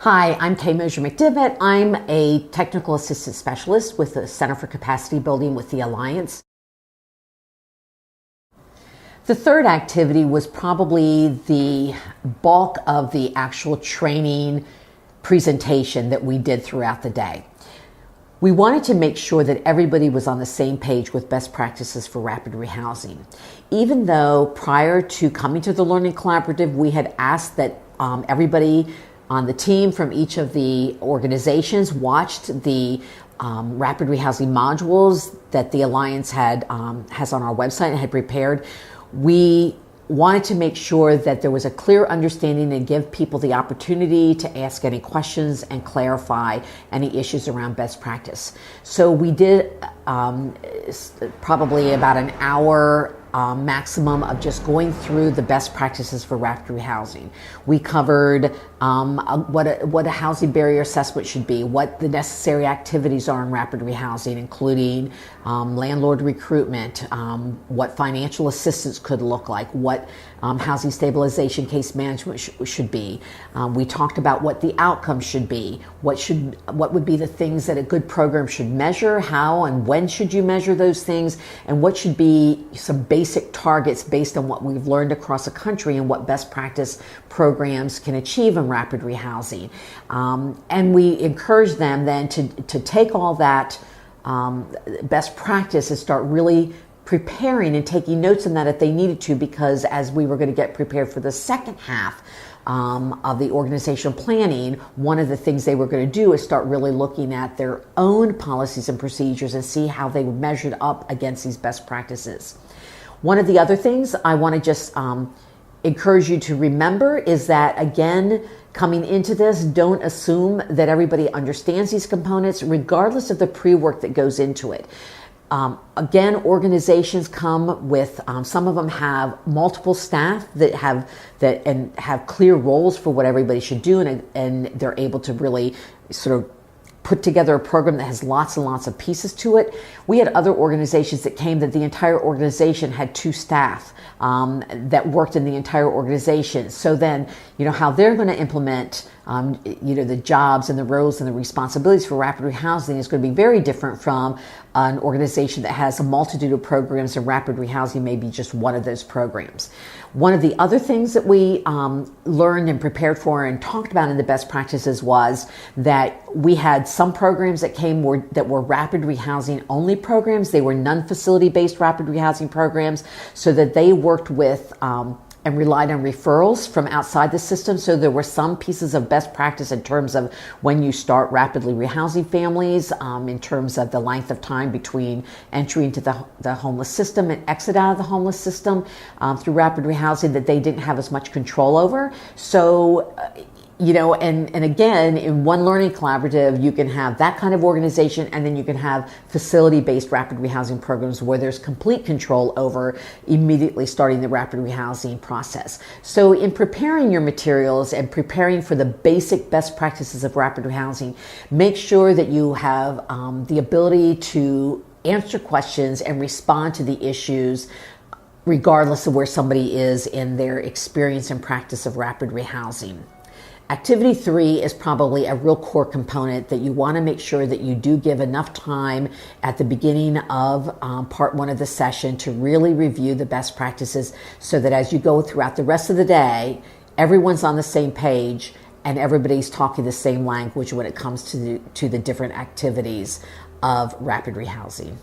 Hi, I'm Kay Mosier-McDivitt. I'm a technical assistant specialist with the Center for Capacity Building with the Alliance. The third activity was probably the bulk of the actual training presentation that we did throughout the day. We wanted to make sure that everybody was on the same page with best practices for rapid rehousing. Even though prior to coming to the Learning Collaborative, we had asked that everybody on the team from each of the organizations watched the rapid rehousing modules that the Alliance has on our website and had prepared. We wanted to make sure that there was a clear understanding and give people the opportunity to ask any questions and clarify any issues around best practice. So we did probably about an hour maximum of just going through the best practices for rapid rehousing. We covered what a housing barrier assessment should be, what the necessary activities are in rapid rehousing, including landlord recruitment, what financial assistance could look like, what housing stabilization case management should be. We talked about what the outcomes should be, what would be the things that a good program should measure, how and when should you measure those things, and what should be some basic targets based on what we've learned across the country and what best practice programs can achieve in rapid rehousing. And we encourage them then to take all that best practice and start really preparing and taking notes on that if they needed to, because as we were going to get prepared for the second half of the organizational planning, one of the things they were going to do is start really looking at their own policies and procedures and see how they measured up against these best practices. One of the other things I want to just encourage you to remember is that, again, coming into this, don't assume that everybody understands these components, regardless of the pre-work that goes into it. Again, organizations come with, some of them have multiple staff that have clear roles for what everybody should do, and they're able to really sort of put together a program that has lots and lots of pieces to it. We had other organizations that came that the entire organization had 2 staff that worked in the entire organization. So then, how they're going to implement the jobs and the roles and the responsibilities for rapid rehousing is going to be very different from an organization that has a multitude of programs, and rapid rehousing may be just one of those programs. One of the other things that we learned and prepared for and talked about in the best practices was that we had some programs that that were rapid rehousing only programs. They were non-facility based rapid rehousing programs, so that they worked with and relied on referrals from outside the system. So there were some pieces of best practice in terms of when you start rapidly rehousing families, in terms of the length of time between entry into the homeless system and exit out of the homeless system through rapid rehousing, that they didn't have as much control over. So and again, in one learning collaborative, you can have that kind of organization, and then you can have facility-based rapid rehousing programs where there's complete control over immediately starting the rapid rehousing process. So in preparing your materials and preparing for the basic best practices of rapid rehousing, make sure that you have the ability to answer questions and respond to the issues regardless of where somebody is in their experience and practice of rapid rehousing. Activity 3 is probably a real core component that you want to make sure that you do give enough time at the beginning of part 1 of the session to really review the best practices, so that as you go throughout the rest of the day, everyone's on the same page and everybody's talking the same language when it comes to the different activities of rapid rehousing.